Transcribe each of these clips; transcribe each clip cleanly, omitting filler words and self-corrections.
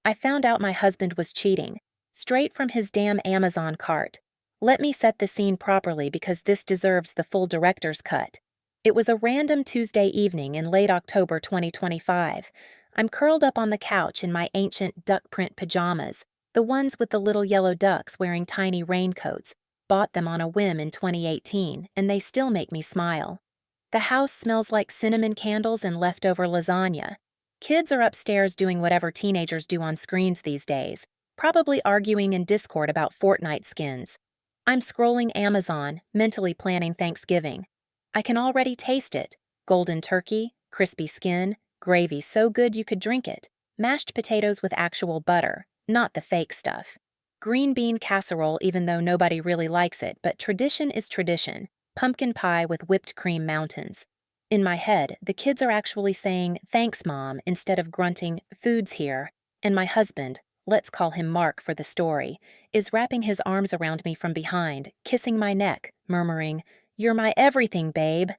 I found out my husband was cheating, straight from his damn Amazon cart. Let me set the scene properly because this deserves the full director's cut. It was a random Tuesday evening in late October 2025. I'm curled up on the couch in my ancient duck print pajamas, the ones with the little yellow ducks wearing tiny raincoats. Bought them on a whim in 2018, and they still make me smile. The house smells like cinnamon candles and leftover lasagna. Kids are upstairs doing whatever teenagers do on screens these days, probably arguing in Discord about Fortnite skins. I'm scrolling Amazon, mentally planning Thanksgiving. I can already taste it. Golden turkey, crispy skin, gravy so good you could drink it, mashed potatoes with actual butter, not the fake stuff. Green bean casserole even though nobody really likes it, but tradition is tradition. Pumpkin pie with whipped cream mountains. In my head, the kids are actually saying, "Thanks, Mom," instead of grunting, "Food's here," and my husband, let's call him Mark for the story, is wrapping his arms around me from behind, kissing my neck, murmuring, "You're my everything, babe."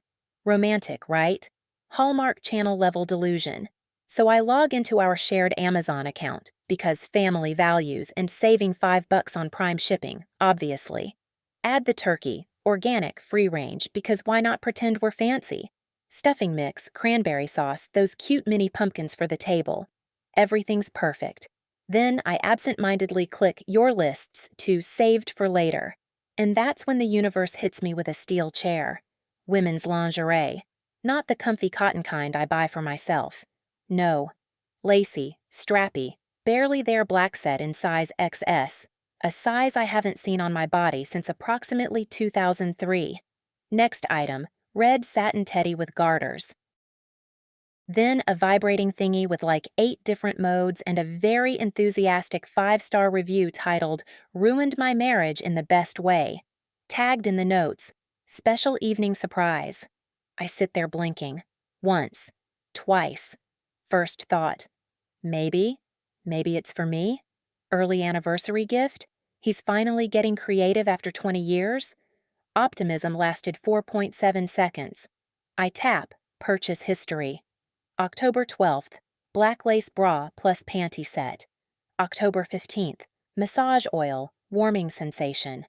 Romantic, right? Hallmark Channel level delusion. So I log into our shared Amazon account, because family values and saving $5 on Prime shipping, obviously. Add the turkey, organic, free range, because why not pretend we're fancy? Stuffing mix, cranberry sauce, those cute mini pumpkins for the table. Everything's perfect. Then I absent-mindedly click Your Lists to Saved for Later. And that's when the universe hits me with a steel chair. Women's lingerie. Not the comfy cotton kind I buy for myself. No. Lacy, strappy, barely there black set in size XS. A size I haven't seen on my body since approximately 2003. Next item, red satin teddy with garters. Then a vibrating thingy with like 8 different modes and a very enthusiastic 5-star review titled, "Ruined my marriage in the best way." Tagged in the notes, "Special evening surprise." I sit there blinking. Once. Twice. First thought, maybe it's for me? Early anniversary gift? He's finally getting creative after 20 years? Optimism lasted 4.7 seconds. I tap, purchase history. October 12th, black lace bra plus panty set. October 15th, massage oil, warming sensation.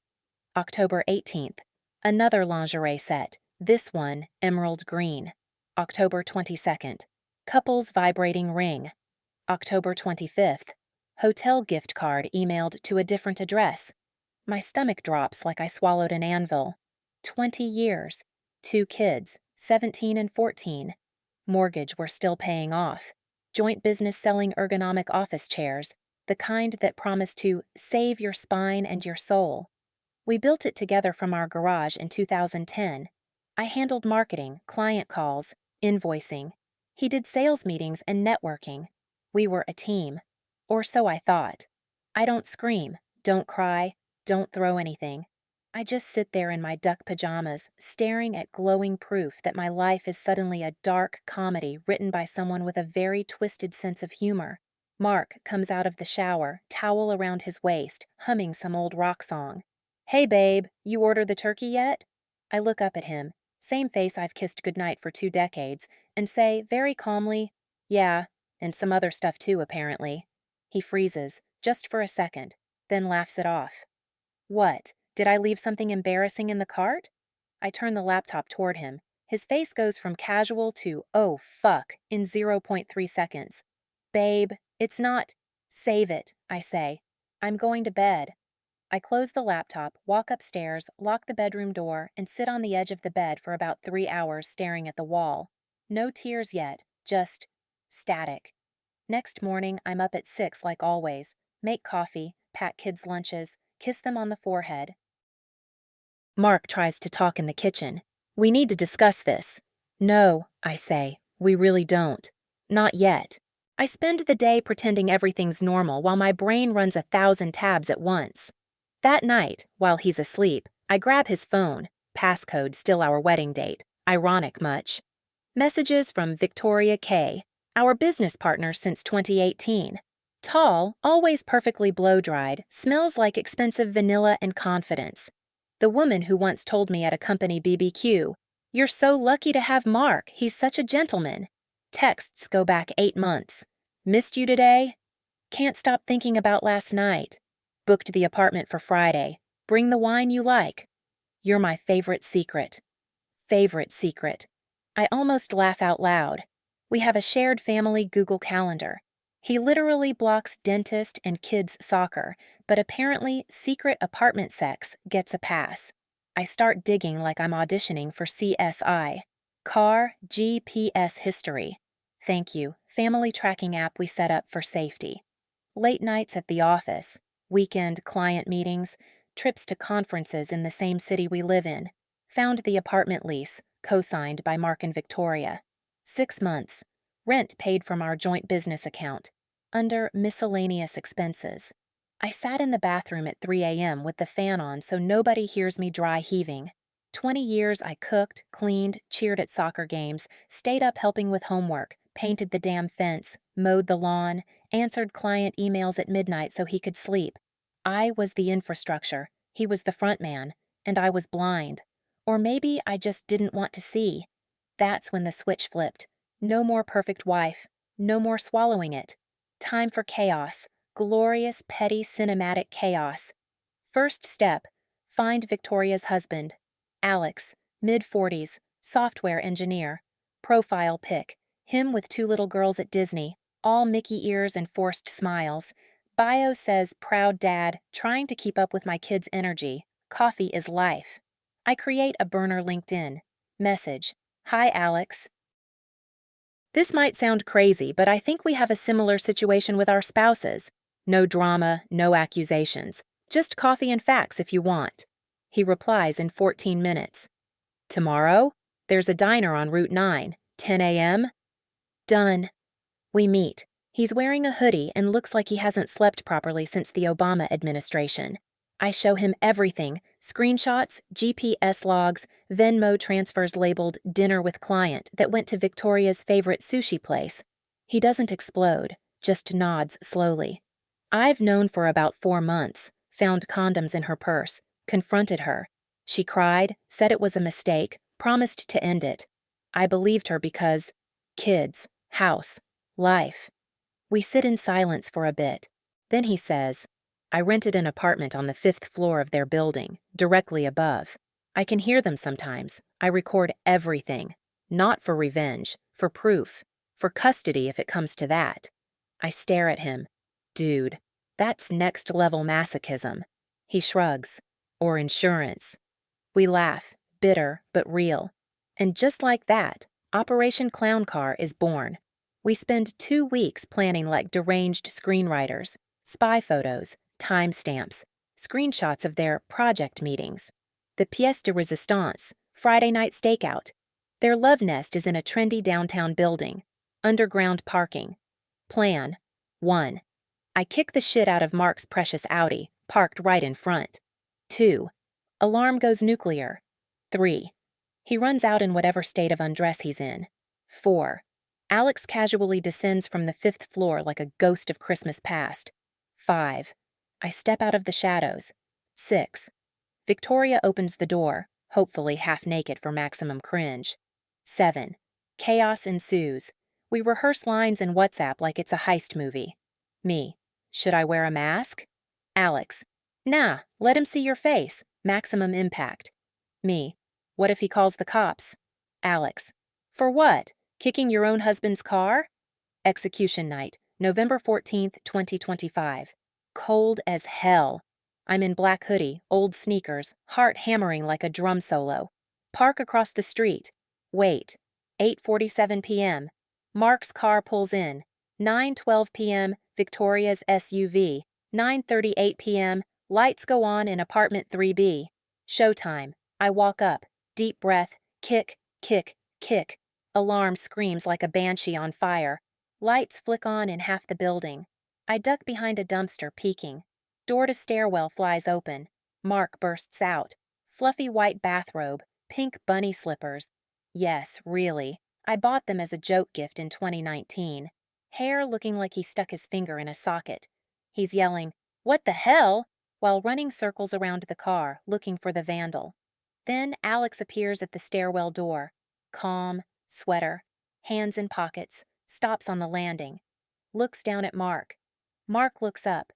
October 18th, another lingerie set, this one emerald green. October 22nd, couples vibrating ring. October 25th, hotel gift card emailed to a different address. My stomach drops like I swallowed an anvil. 20 years. 2 kids, 17 and 14. Mortgage we're still paying off. Joint business selling ergonomic office chairs, the kind that promise to save your spine and your soul. We built it together from our garage in 2010. I handled marketing, client calls, invoicing. He did sales meetings and networking. We were a team. Or so I thought. I don't scream, don't cry, don't throw anything. I just sit there in my duck pajamas, staring at glowing proof that my life is suddenly a dark comedy written by someone with a very twisted sense of humor. Mark comes out of the shower, towel around his waist, humming some old rock song. "Hey babe, you order the turkey yet?" I look up at him, same face I've kissed goodnight for 2 decades, and say very calmly, "Yeah, and some other stuff too, apparently." He freezes, just for a second, then laughs it off. "What? Did I leave something embarrassing in the cart?" I turn the laptop toward him. His face goes from casual to, "Oh, fuck," in 0.3 seconds. "Babe, it's not—" "Save it," I say. "I'm going to bed." I close the laptop, walk upstairs, lock the bedroom door, and sit on the edge of the bed for about 3 hours staring at the wall. No tears yet, just static. Next morning, I'm up at 6 like always. Make coffee, pack kids' lunches, kiss them on the forehead. Mark tries to talk in the kitchen. "We need to discuss this." "No," I say, "we really don't. Not yet." I spend the day pretending everything's normal while my brain runs 1,000 tabs at once. That night, while he's asleep, I grab his phone. Passcode still our wedding date. Ironic much. Messages from Victoria K., our business partner since 2018. Tall, always perfectly blow-dried, smells like expensive vanilla and confidence. The woman who once told me at a company BBQ, "You're so lucky to have Mark, he's such a gentleman." Texts go back 8 months. "Missed you today?" Can't stop thinking about last night. Booked the apartment for Friday. Bring the wine you like. You're my favorite secret. Favorite secret. I almost laugh out loud. We have a shared family Google Calendar. He literally blocks dentist and kids' soccer, but apparently secret apartment sex gets a pass. I start digging like I'm auditioning for CSI. Car GPS history. Thank you, family tracking app we set up for safety. Late nights at the office, weekend client meetings, trips to conferences in the same city we live in. Found the apartment lease, co-signed by Mark and Victoria. 6 months. Rent paid from our joint business account. Under miscellaneous expenses. I sat in the bathroom at 3 a.m. with the fan on so nobody hears me dry heaving. 20 years I cooked, cleaned, cheered at soccer games, stayed up helping with homework, painted the damn fence, mowed the lawn, answered client emails at midnight so he could sleep. I was the infrastructure, he was the front man, and I was blind. Or maybe I just didn't want to see. That's when the switch flipped. No more perfect wife. No more swallowing it. Time for chaos. Glorious, petty, cinematic chaos. First step, find Victoria's husband. Alex, mid-40s, software engineer. Profile pic, him with 2 little girls at Disney, all Mickey ears and forced smiles. Bio says proud dad, trying to keep up with my kids' energy. Coffee is life. I create a burner LinkedIn. Message, hi Alex. This might sound crazy, but I think we have a similar situation with our spouses. No drama, no accusations. Just coffee and facts if you want. He replies in 14 minutes. Tomorrow? There's a diner on Route 9, 10 a.m. Done. We meet. He's wearing a hoodie and looks like he hasn't slept properly since the Obama administration. I show him everything, screenshots, GPS logs, Venmo transfers labeled dinner with client that went to Victoria's favorite sushi place. He doesn't explode, just nods slowly. I've known for about 4 months, found condoms in her purse, confronted her. She cried, said it was a mistake, promised to end it. I believed her because kids, house, life. We sit in silence for a bit. Then he says, I rented an apartment on the 5th floor of their building, directly above. I can hear them sometimes. I record everything. Not for revenge, for proof, for custody if it comes to that. I stare at him. Dude, that's next-level masochism. He shrugs. Or insurance. We laugh, bitter but real. And just like that, Operation Clown Car is born. We spend 2 weeks planning like deranged screenwriters, spy photos, timestamps, screenshots of their project meetings. The pièce de résistance, Friday night stakeout. Their love nest is in a trendy downtown building. Underground parking. Plan. 1. I kick the shit out of Mark's precious Audi, parked right in front. 2. Alarm goes nuclear. 3. He runs out in whatever state of undress he's in. 4. Alex casually descends from the 5th floor like a ghost of Christmas past. 5. I step out of the shadows. 6. Victoria opens the door, hopefully half naked for maximum cringe. 7. Chaos ensues. We rehearse lines in WhatsApp like it's a heist movie. Me. Should I wear a mask? Alex. Nah, let him see your face. Maximum impact. Me. What if he calls the cops? Alex. For what? Kicking your own husband's car? Execution night, November 14th, 2025. Cold as hell. I'm in black hoodie, old sneakers, heart hammering like a drum solo. Park across the street. Wait. 8:47 p.m. Mark's car pulls in. 9:12 p.m. Victoria's SUV. 9:38 p.m. Lights go on in apartment 3B. Showtime. I walk up. Deep breath. Kick, kick, kick. Alarm screams like a banshee on fire. Lights flick on in half the building. I duck behind a dumpster, peeking. Door to stairwell flies open. Mark bursts out. Fluffy white bathrobe, pink bunny slippers. Yes, really. I bought them as a joke gift in 2019. Hair looking like he stuck his finger in a socket. He's yelling, "What the hell?" while running circles around the car, looking for the vandal. Then Alex appears at the stairwell door. Calm, sweater, hands in pockets, stops on the landing. Looks down at Mark. Mark looks up.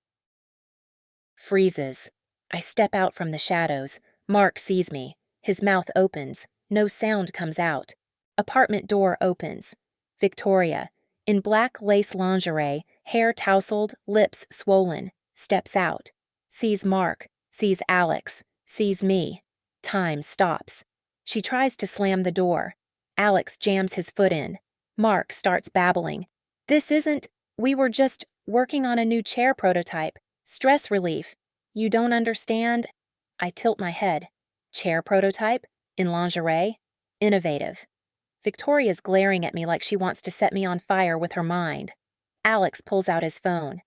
Freezes. I step out from the shadows. Mark sees me. His mouth opens. No sound comes out. Apartment door opens. Victoria, in black lace lingerie, hair tousled, lips swollen, steps out. Sees Mark. Sees Alex. Sees me. Time stops. She tries to slam the door. Alex jams his foot in. Mark starts babbling. We were just working on a new chair prototype. Stress relief. You don't understand? I tilt my head. Chair prototype? In lingerie? Innovative. Victoria's glaring at me like she wants to set me on fire with her mind. Alex pulls out his phone.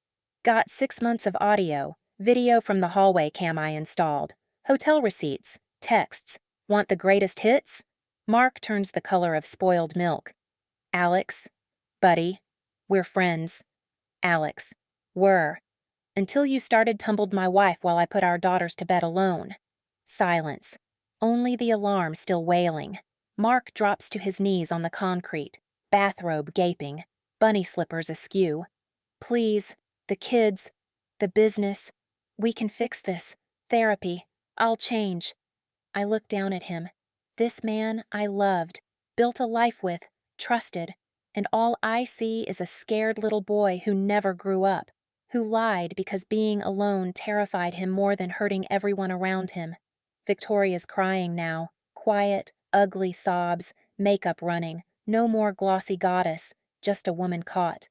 Got 6 months of audio, video from the hallway cam I installed, hotel receipts, texts. Want the greatest hits? Mark turns the color of spoiled milk. Alex, buddy, we're friends. Alex, were. Until you tumbled my wife while I put our daughters to bed alone. Silence. Only the alarm still wailing. Mark drops to his knees on the concrete, bathrobe gaping, bunny slippers askew. Please, the kids, the business. We can fix this. Therapy. I'll change. I look down at him. This man I loved, built a life with, trusted, and all I see is a scared little boy who never grew up, who lied because being alone terrified him more than hurting everyone around him. Victoria's crying now, quiet, ugly sobs, makeup running, no more glossy goddess, just a woman caught.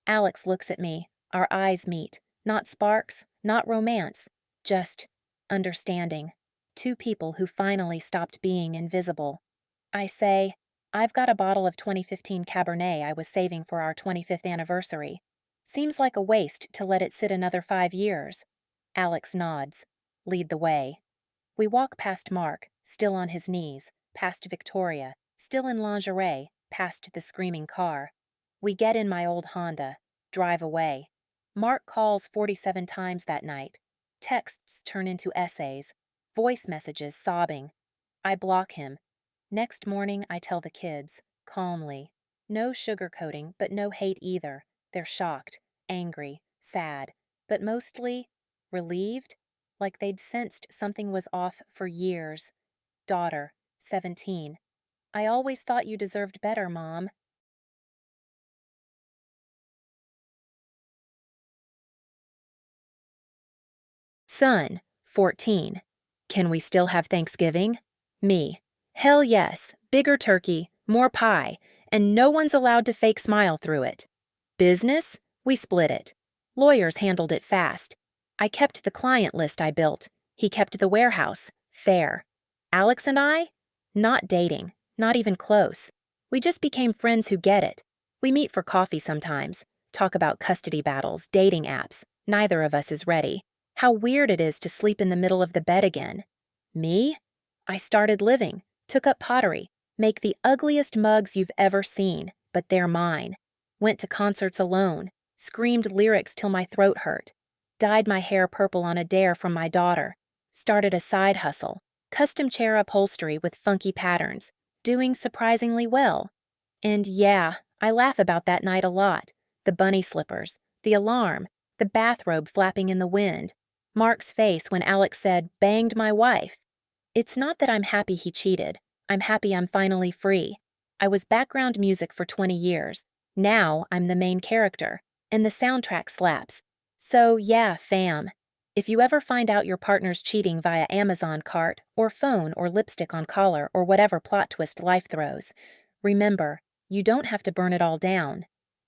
Alex looks at me, our eyes meet, not sparks, not romance, just understanding. Two people who finally stopped being invisible. I say, I've got a bottle of 2015 Cabernet I was saving for our 25th anniversary. Seems like a waste to let it sit another 5 years. Alex nods. Lead the way. We walk past Mark, still on his knees, past Victoria, still in lingerie, past the screaming car. We get in my old Honda, drive away. Mark calls 47 times that night. Texts turn into essays, voice messages sobbing. I block him. Next morning I tell the kids, calmly. No sugarcoating, but no hate either. They're shocked, angry, sad, but mostly relieved, like they'd sensed something was off for years. Daughter, 17. I always thought you deserved better, Mom. Son, 14. Can we still have Thanksgiving? Me. Hell yes, bigger turkey, more pie, and no one's allowed to fake smile through it. Business? We split it. Lawyers handled it fast. I kept the client list I built. He kept the warehouse. Fair. Alex and I? Not dating. Not even close. We just became friends who get it. We meet for coffee sometimes. Talk about custody battles, dating apps. Neither of us is ready. How weird it is to sleep in the middle of the bed again. Me? I started living. Took up pottery. Make the ugliest mugs you've ever seen, but they're mine. Went to concerts alone. Screamed lyrics till my throat hurt. Dyed my hair purple on a dare from my daughter. Started a side hustle. Custom chair upholstery with funky patterns. Doing surprisingly well. And yeah, I laugh about that night a lot. The bunny slippers. The alarm. The bathrobe flapping in the wind. Mark's face when Alex said, banged my wife. It's not that I'm happy he cheated. I'm happy I'm finally free. I was background music for 20 years. Now I'm the main character. And the soundtrack slaps. So yeah, fam. If you ever find out your partner's cheating via Amazon cart, or phone, or lipstick on collar, or whatever plot twist life throws, remember, you don't have to burn it all down.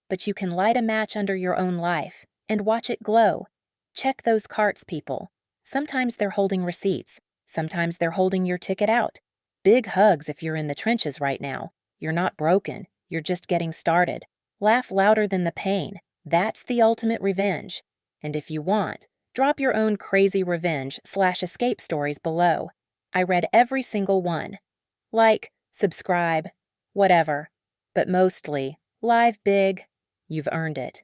But you can light a match under your own life, and watch it glow. Check those carts, people. Sometimes they're holding receipts. Sometimes they're holding your ticket out. Big hugs if you're in the trenches right now. You're not broken. You're just getting started. Laugh louder than the pain. That's the ultimate revenge. And if you want, drop your own crazy revenge/escape stories below. I read every single one. Like, subscribe, whatever. But mostly, live big. You've earned it.